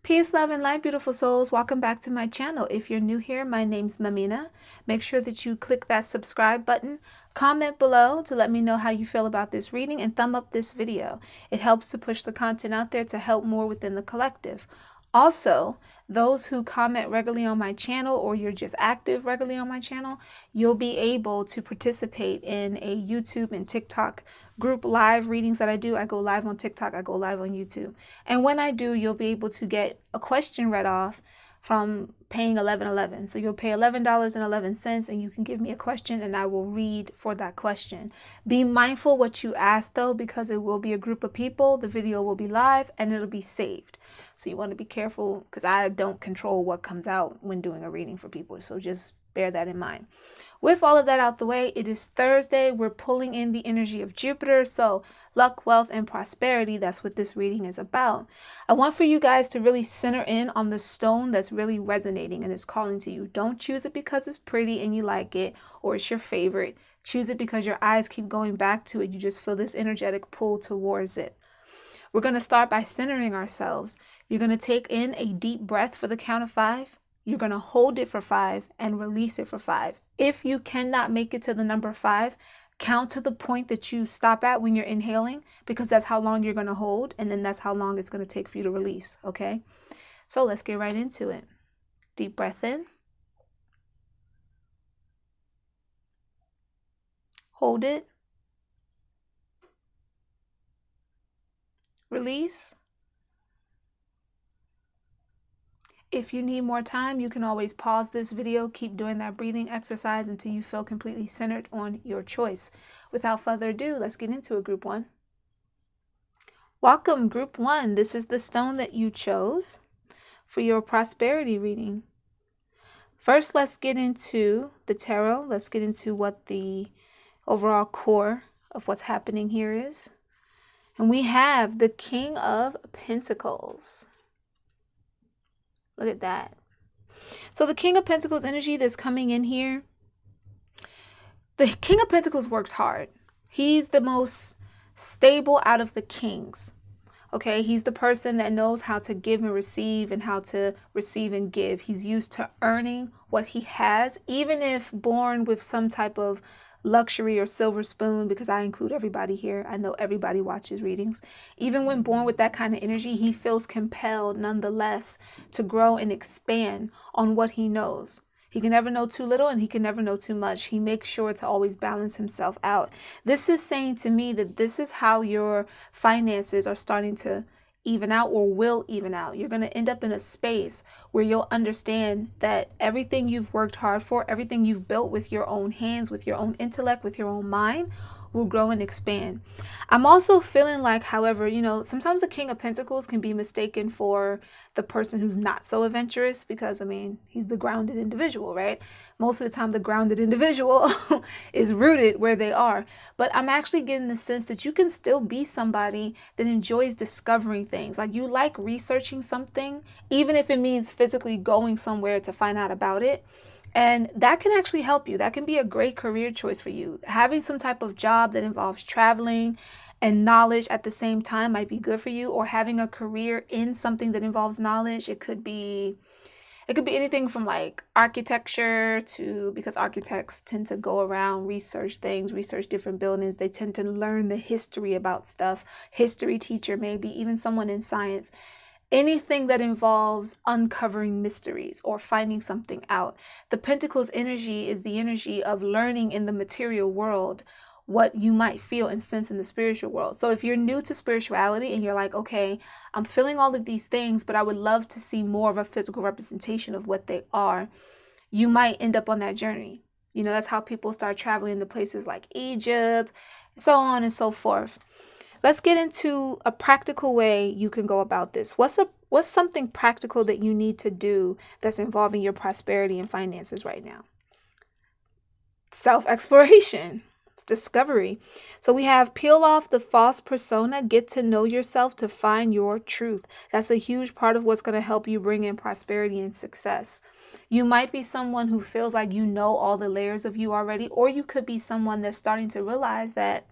Peace, love, and light, beautiful souls. Welcome back to my channel. If you're new here, my name's Mumeanha. Make sure that you click that subscribe button. Comment below to let me know how you feel about this reading and thumb up this video. It helps to push the content out there to help more within the collective. Also, those who comment regularly on my channel or you're just active regularly on my channel, you'll be able to participate in a YouTube and TikTok group live readings that I do. I go live on TikTok, I go live on YouTube. And when I do, you'll be able to get a question read off from paying $11.11. So you'll pay $11.11 and you can give me a question and I will read for that question. Be mindful what you ask though, because it will be a group of people. The video will be live and it'll be saved. So you want to be careful because I don't control what comes out when doing a reading for people. So just bear that in mind. With all of that out the way, it is Thursday. We're pulling in the energy of Jupiter. So luck, wealth, and prosperity. That's what this reading is about. I want for you guys to really center in on the stone that's really resonating and is calling to you. Don't choose it because it's pretty and you like it or it's your favorite. Choose it because your eyes keep going back to it. You just feel this energetic pull towards it. We're going to start by centering ourselves. You're going to take in a deep breath for the count of 5. You're going to hold it for 5 and release it for 5. If you cannot make it to the number 5, count to the point that you stop at when you're inhaling, because that's how long you're going to hold, and then that's how long it's going to take for you to release, okay? So let's get right into it. Deep breath in. Hold it. Release. If you need more time, you can always pause this video, keep doing that breathing exercise until you feel completely centered on your choice. Without further ado, let's get into it, Group 1. Welcome, Group 1. This is the stone that you chose for your prosperity reading. First, let's get into the tarot. Let's get into what the overall core of what's happening here is. And we have the King of Pentacles. Look at that. So the King of Pentacles energy that's coming in here, the King of Pentacles works hard. He's the most stable out of the kings. Okay, he's the person that knows how to give and receive and how to receive and give. He's used to earning what he has, even if born with some type of luxury or silver spoon, because I include everybody here. I know everybody watches readings. Even when born with that kind of energy, he feels compelled nonetheless to grow and expand on what he knows. He can never know too little and he can never know too much. He makes sure to always balance himself out. This is saying to me that this is how your finances are starting to even out or will even out. You're going to end up in a space where you'll understand that everything you've worked hard for, everything you've built with your own hands, with your own intellect, with your own mind, will grow and expand. I'm also feeling like, however, sometimes the King of Pentacles can be mistaken for the person who's not so adventurous because, he's the grounded individual, right? Most of the time, the grounded individual is rooted where they are. But I'm actually getting the sense that you can still be somebody that enjoys discovering things. Like you like researching something, even if it means physically going somewhere to find out about it. And that can actually help you. That can be a great career choice for you. Having some type of job that involves traveling and knowledge at the same time might be good for you, or having a career in something that involves knowledge. It could be anything from like architecture to, because architects tend to go around, research things, research different buildings. They tend to learn the history about stuff. History teacher, maybe even someone in science. Anything that involves uncovering mysteries or finding something out. The Pentacles energy is the energy of learning in the material world what you might feel and sense in the spiritual world. So if you're new to spirituality and you're like, okay, I'm feeling all of these things, but I would love to see more of a physical representation of what they are, you might end up on that journey. That's how people start traveling to places like Egypt, so on and so forth. Let's get into a practical way you can go about this. What's something practical that you need to do that's involving your prosperity and finances right now? Self-exploration. It's discovery. So we have peel off the false persona, get to know yourself to find your truth. That's a huge part of what's going to help you bring in prosperity and success. You might be someone who feels like you know all the layers of you already, or you could be someone that's starting to realize that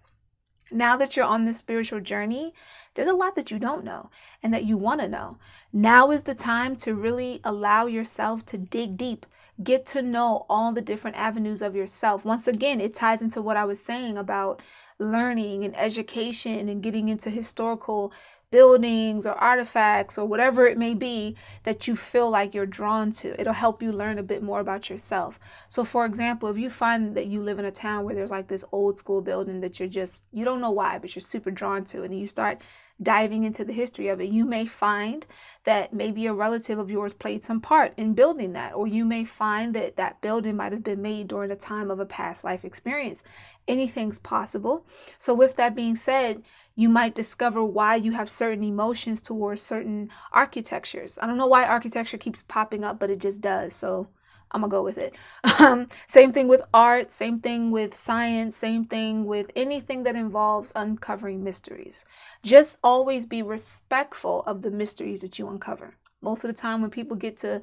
Now that you're on this spiritual journey, there's a lot that you don't know and that you want to know. Now is the time to really allow yourself to dig deep, get to know all the different avenues of yourself. Once again, it ties into what I was saying about learning and education and getting into historical buildings or artifacts or whatever it may be that you feel like you're drawn to. It'll help you learn a bit more about yourself. So for example, if you find that you live in a town where there's like this old school building that you don't know why, but you're super drawn to, and you start diving into the history of it, you may find that maybe a relative of yours played some part in building that, or you may find that that building might have been made during a time of a past life experience. Anything's possible. So with that being said, you might discover why you have certain emotions towards certain architectures. I don't know why architecture keeps popping up, but it just does. So I'm gonna go with it. Same thing with art, same thing with science, same thing with anything that involves uncovering mysteries. Just always be respectful of the mysteries that you uncover. Most of the time, when people get to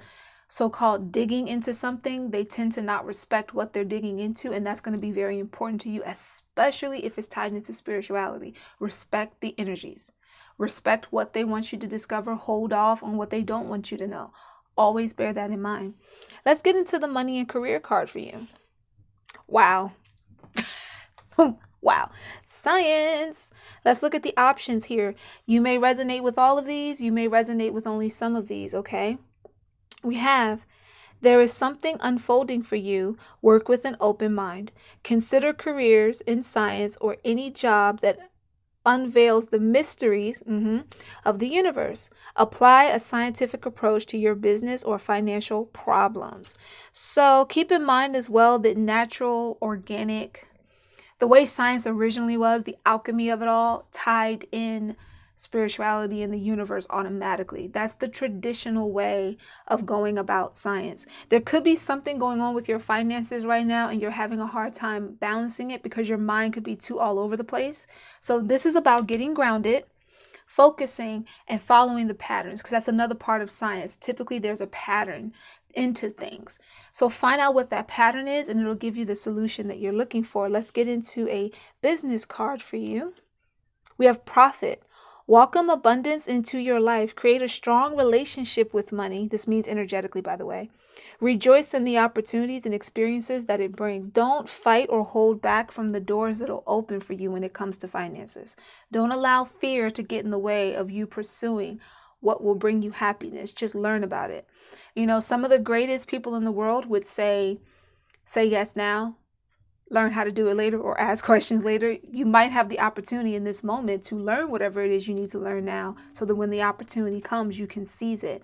so-called digging into something, they tend to not respect what they're digging into, and that's going to be very important to you, especially if it's tied into spirituality. Respect the energies. Respect what they want you to discover. Hold off on what they don't want you to know. Always bear that in mind. Let's get into the money and career card for you. Wow. Wow. Science. Let's look at the options here. You may resonate with all of these. You may resonate with only some of these, okay? We have, there is something unfolding for you. Work with an open mind. Consider careers in science or any job that unveils the mysteries of the universe. Apply a scientific approach to your business or financial problems. So keep in mind as well that natural, organic, the way science originally was, the alchemy of it all, tied in spirituality in the universe automatically. That's the traditional way of going about science. There could be something going on with your finances right now and you're having a hard time balancing it because your mind could be too all over the place. So this is about getting grounded, focusing, and following the patterns, because that's another part of science. Typically there's a pattern into things. So find out what that pattern is and it'll give you the solution that you're looking for. Let's get into a business card for you. We have profit. Welcome abundance into your life. Create a strong relationship with money. This means energetically, by the way. Rejoice in the opportunities and experiences that it brings. Don't fight or hold back from the doors that will open for you when it comes to finances. Don't allow fear to get in the way of you pursuing what will bring you happiness. Just learn about it. You know, some of the greatest people in the world would say yes now, learn how to do it later, or ask questions later. You might have the opportunity in this moment to learn whatever it is you need to learn now so that when the opportunity comes, you can seize it.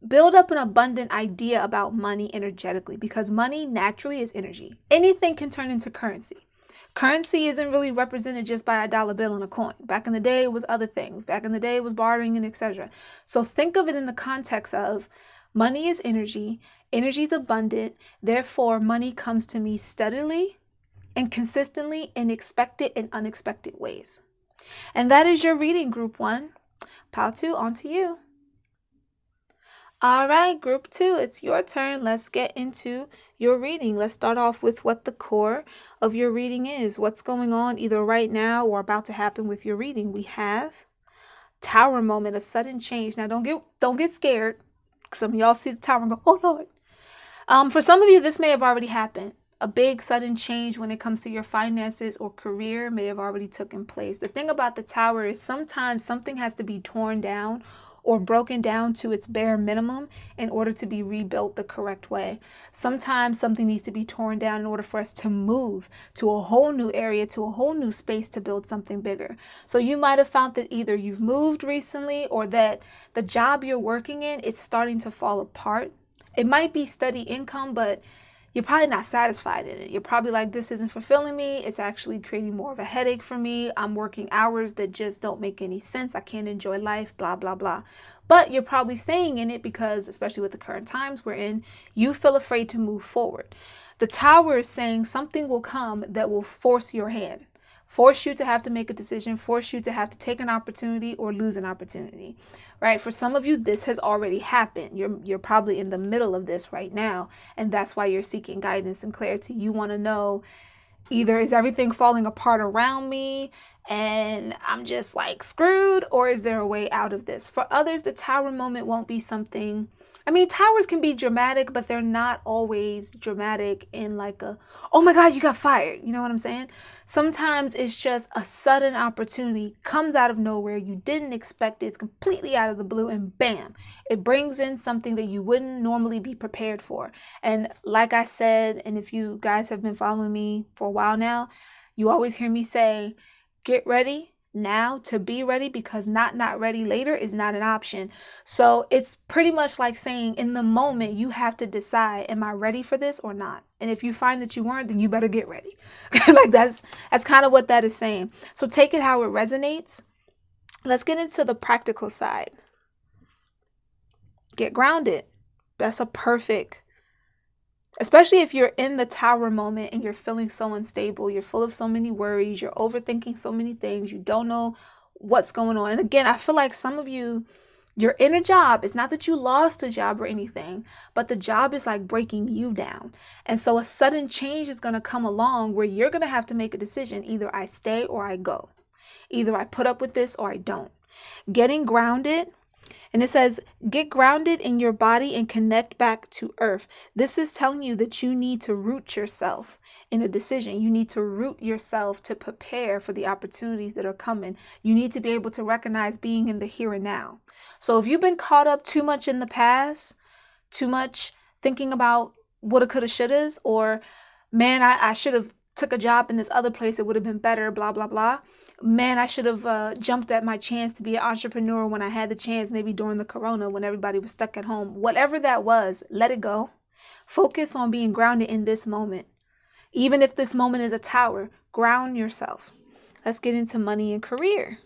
Build up an abundant idea about money energetically, because money naturally is energy. Anything can turn into currency. Currency isn't really represented just by a dollar bill and a coin. Back in the day, it was other things. Back in the day, it was bartering and etc. So think of it in the context of money is energy. Energy is abundant. Therefore, money comes to me steadily and consistently in expected and unexpected ways. And that is your reading, Group 1. Pao-Tu, on to you. All right, Group 2, it's your turn. Let's get into your reading. Let's start off with what the core of your reading is. What's going on either right now or about to happen with your reading. We have Tower Moment, a sudden change. Now, don't get scared. Some of y'all see the tower and go, oh, Lord. For some of you, this may have already happened. A big sudden change when it comes to your finances or career may have already taken place. The thing about the tower is sometimes something has to be torn down or broken down to its bare minimum in order to be rebuilt the correct way. Sometimes something needs to be torn down in order for us to move to a whole new area, to a whole new space to build something bigger. So you might have found that either you've moved recently or that the job you're working in is starting to fall apart. It might be steady income, but you're probably not satisfied in it. You're probably like, this isn't fulfilling me. It's actually creating more of a headache for me. I'm working hours that just don't make any sense. I can't enjoy life, blah, blah, blah. But you're probably staying in it because, especially with the current times we're in, you feel afraid to move forward. The tower is saying something will come that will force your hand. Force you to have to make a decision, force you to have to take an opportunity or lose an opportunity, right? For some of you, this has already happened. You're probably in the middle of this right now, and that's why you're seeking guidance and clarity. You want to know, either is everything falling apart around me? and I'm just like screwed, or is there a way out of this? For others, the tower moment won't be something. I mean, towers can be dramatic, but they're not always dramatic in like a, oh my God, you got fired. You know what I'm saying? Sometimes it's just a sudden opportunity comes out of nowhere. You didn't expect it. It's completely out of the blue, and bam, it brings in something that you wouldn't normally be prepared for. And like I said, and if you guys have been following me for a while now, you always hear me say, get ready now to be ready, because not ready later is not an option. So it's pretty much like saying in the moment you have to decide, am I ready for this or not? And if you find that you weren't, then you better get ready. Like that's kind of what that is saying. So take it how it resonates. Let's get into the practical side. Get grounded. That's a perfect, especially if you're in the tower moment and you're feeling so unstable, you're full of so many worries, you're overthinking so many things, you don't know what's going on. And again, I feel like some of you, you're in a job. It's not that you lost a job or anything, but the job is like breaking you down. And so a sudden change is going to come along where you're going to have to make a decision. Either I stay or I go. Either I put up with this or I don't. Getting grounded, and it says, get grounded in your body and connect back to earth. This is telling you that you need to root yourself in a decision. You need to root yourself to prepare for the opportunities that are coming. You need to be able to recognize being in the here and now. So if you've been caught up too much in the past, too much thinking about woulda, coulda, shouldas, or man, I should have took a job in this other place, it would have been better, blah, blah, blah. Man, I should have jumped at my chance to be an entrepreneur when I had the chance, maybe during the corona when everybody was stuck at home. Whatever that was, let it go. Focus on being grounded in this moment. Even if this moment is a tower, ground yourself. Let's get into money and career.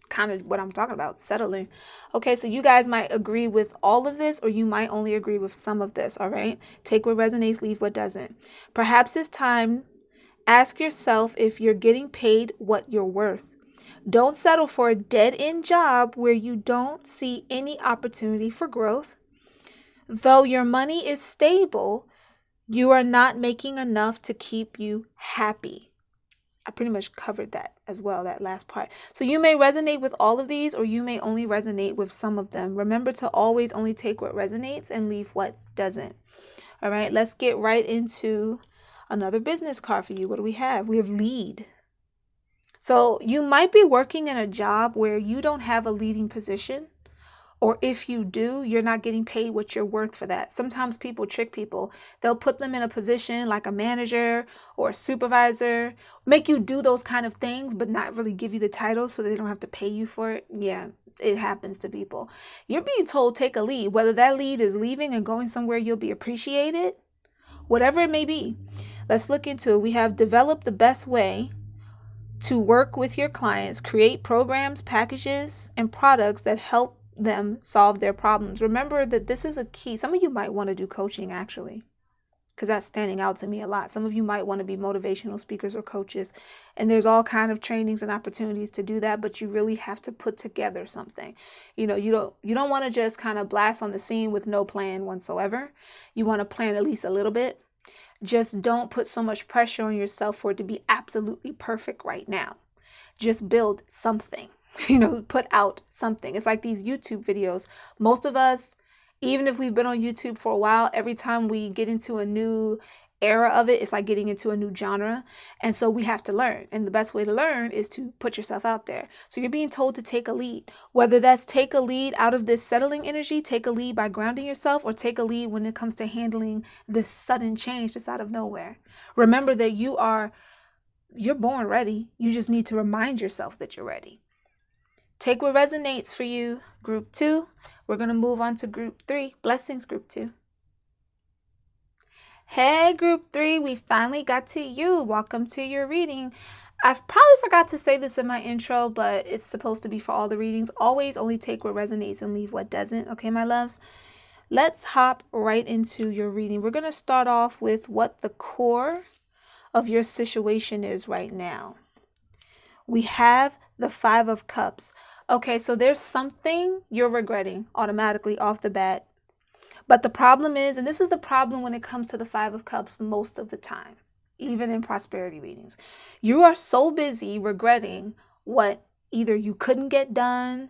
Kind of what I'm talking about, settling. Okay, so you guys might agree with all of this, or you might only agree with some of this, all right? Take what resonates, leave what doesn't. Perhaps it's time. Ask yourself if you're getting paid what you're worth. Don't settle for a dead-end job where you don't see any opportunity for growth. Though your money is stable, you are not making enough to keep you happy. I pretty much covered that as well, that last part. So you may resonate with all of these, or you may only resonate with some of them. Remember to always only take what resonates and leave what doesn't. All right, let's get right into another business card for you. What do we have? We have lead. So you might be working in a job where you don't have a leading position, or if you do, you're not getting paid what you're worth for that. Sometimes people trick people. They'll put them in a position like a manager or a supervisor, make you do those kind of things, but not really give you the title so they don't have to pay you for it. Yeah, it happens to people. You're being told take a lead, whether that lead is leaving and going somewhere you'll be appreciated, whatever it may be. Let's look into it. We have developed the best way to work with your clients, create programs, packages, and products that help them solve their problems. Remember that this is a key. Some of you might want to do coaching actually, because that's standing out to me a lot. Some of you might want to be motivational speakers or coaches, and there's all kind of trainings and opportunities to do that, but you really have to put together something. You don't want to just kind of blast on the scene with no plan whatsoever. You want to plan at least a little bit. Just don't put so much pressure on yourself for it to be absolutely perfect right now. Just build something, put out something. It's like these YouTube videos. Most of us, even if we've been on YouTube for a while, every time we get into a new era of it, it's like getting into a new genre. And so we have to learn. And the best way to learn is to put yourself out there. So you're being told to take a lead, whether that's take a lead out of this settling energy, take a lead by grounding yourself, or take a lead when it comes to handling this sudden change that's out of nowhere. Remember that you're born ready. You just need to remind yourself that you're ready. Take what resonates for you, group 2. We're going to move on to group 3. Blessings, group 2. Hey, group 3, we finally got to you. Welcome to your reading. I've probably forgot to say this in my intro, but it's supposed to be for all the readings. Always only take what resonates and leave what doesn't. Okay, my loves? Let's hop right into your reading. We're going to start off with what the core of your situation is right now. We have the 5 of Cups. Okay, so there's something you're regretting automatically off the bat. But the problem is, and this is the problem when it comes to the 5 of Cups most of the time, even in prosperity readings. You are so busy regretting what either you couldn't get done,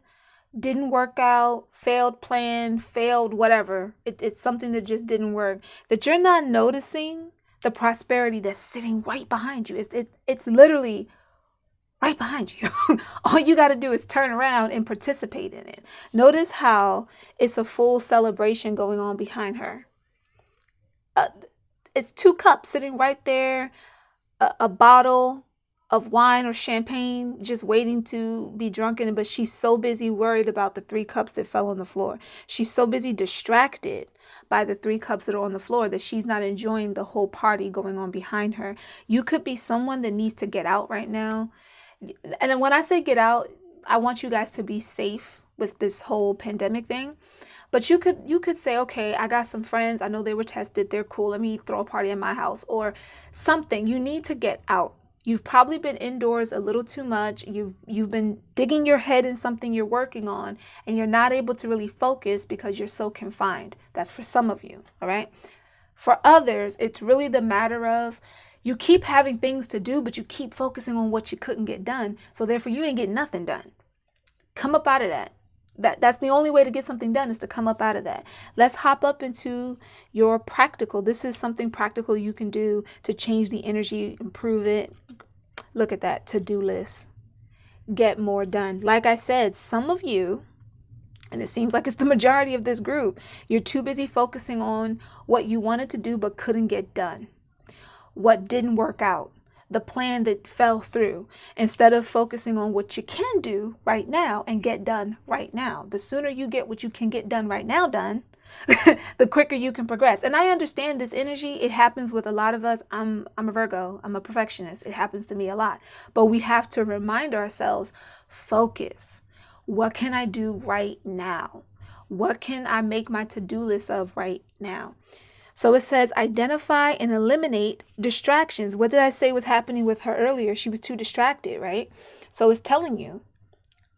didn't work out, failed plan, failed whatever. It's something that just didn't work, that you're not noticing the prosperity that's sitting right behind you. It's literally right behind you. All you got to do is turn around and participate in it. Notice how it's a full celebration going on behind her. It's 2 cups sitting right there, a bottle of wine or champagne just waiting to be drunken, but she's so busy worried about the 3 cups that fell on the floor. She's so busy distracted by the 3 cups that are on the floor that she's not enjoying the whole party going on behind her. You could be someone that needs to get out right now. And then when I say get out, I want you guys to be safe with this whole pandemic thing. But you could say, okay, I got some friends. I know they were tested. They're cool. Let me throw a party in my house or something. You need to get out. You've probably been indoors a little too much. You've been digging your head in something you're working on, and you're not able to really focus because you're so confined. That's for some of you, all right? For others, it's really the matter of you keep having things to do, but you keep focusing on what you couldn't get done. So therefore, you ain't getting nothing done. Come up out of that. That's the only way to get something done, is to come up out of that. Let's hop up into your practical. This is something practical you can do to change the energy, improve it. Look at that to-do list. Get more done. Like I said, some of you, and it seems like it's the majority of this group, you're too busy focusing on what you wanted to do but couldn't get done, what didn't work out, the plan that fell through, instead of focusing on what you can do right now and get done right now. The sooner you get what you can get done right now done, the quicker you can progress. And I understand this energy. It happens with a lot of us. I'm a Virgo. I'm a perfectionist. It happens to me a lot. But we have to remind ourselves, focus. What can I do right now? What can I make my to-do list of right now? So it says identify and eliminate distractions. What did I say was happening with her earlier? She was too distracted, right? So it's telling you,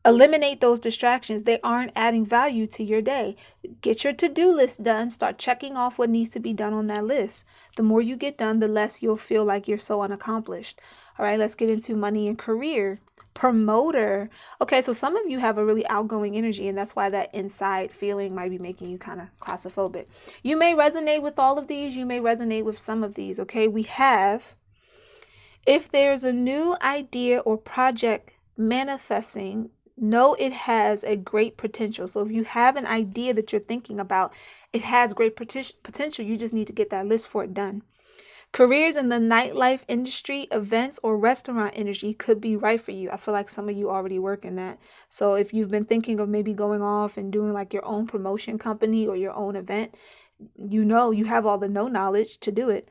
eliminate those distractions. They aren't adding value to your day. Get your to-do list done. Start checking off what needs to be done on that list. The more you get done, the less you'll feel like you're so unaccomplished. All right, let's get into money and career. Promoter. Okay, so some of you have a really outgoing energy, and that's why that inside feeling might be making you kind of claustrophobic. You may resonate with all of these. You may resonate with some of these. Okay, we have, if there's a new idea or project manifesting, know it has a great potential. So if you have an idea that you're thinking about, it has great potential. You just need to get that list for it done. Careers in the nightlife industry, events, or restaurant industry could be right for you. I feel like some of you already work in that. So if you've been thinking of maybe going off and doing like your own promotion company or your own event, you know you have all the knowledge to do it.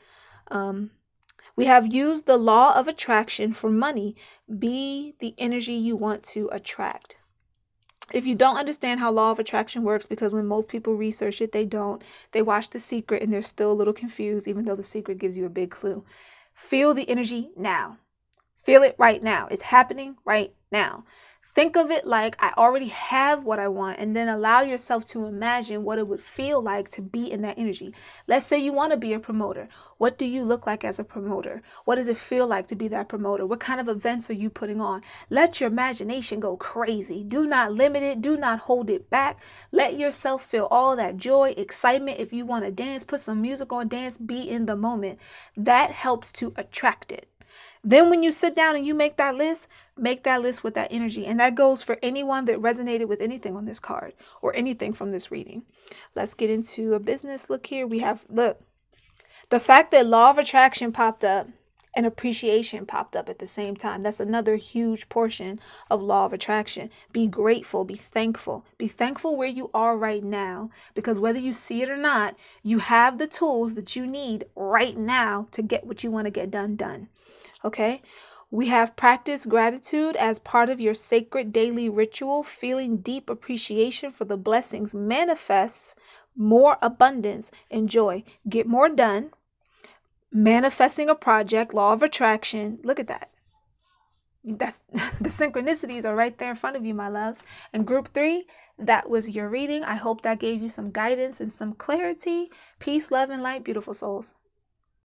We have used the law of attraction for money. Be the energy you want to attract. If you don't understand how law of attraction works, because when most people research it, they don't. They watch The Secret and they're still a little confused, even though The Secret gives you a big clue. Feel the energy now. Feel it right now. It's happening right now. Think of it like I already have what I want, and then allow yourself to imagine what it would feel like to be in that energy. Let's say you want to be a promoter. What do you look like as a promoter? What does it feel like to be that promoter? What kind of events are you putting on? Let your imagination go crazy. Do not limit it. Do not hold it back. Let yourself feel all that joy, excitement. If you want to dance, put some music on, dance, be in the moment. That helps to attract it. Then when you sit down and you make that list with that energy. And that goes for anyone that resonated with anything on this card or anything from this reading. Let's get into a business look here. We have, look, the fact that law of attraction popped up and appreciation popped up at the same time. That's another huge portion of law of attraction. Be grateful, be thankful. Be thankful where you are right now, because whether you see it or not, you have the tools that you need right now to get what you want to get done. Okay, we have practice gratitude as part of your sacred daily ritual. Feeling deep appreciation for the blessings manifests more abundance and joy. Get more done. Manifesting a project, law of attraction. Look at that. That's the synchronicities are right there in front of you, my loves. And group 3, that was your reading. I hope that gave you some guidance and some clarity. Peace, love, and light, beautiful souls.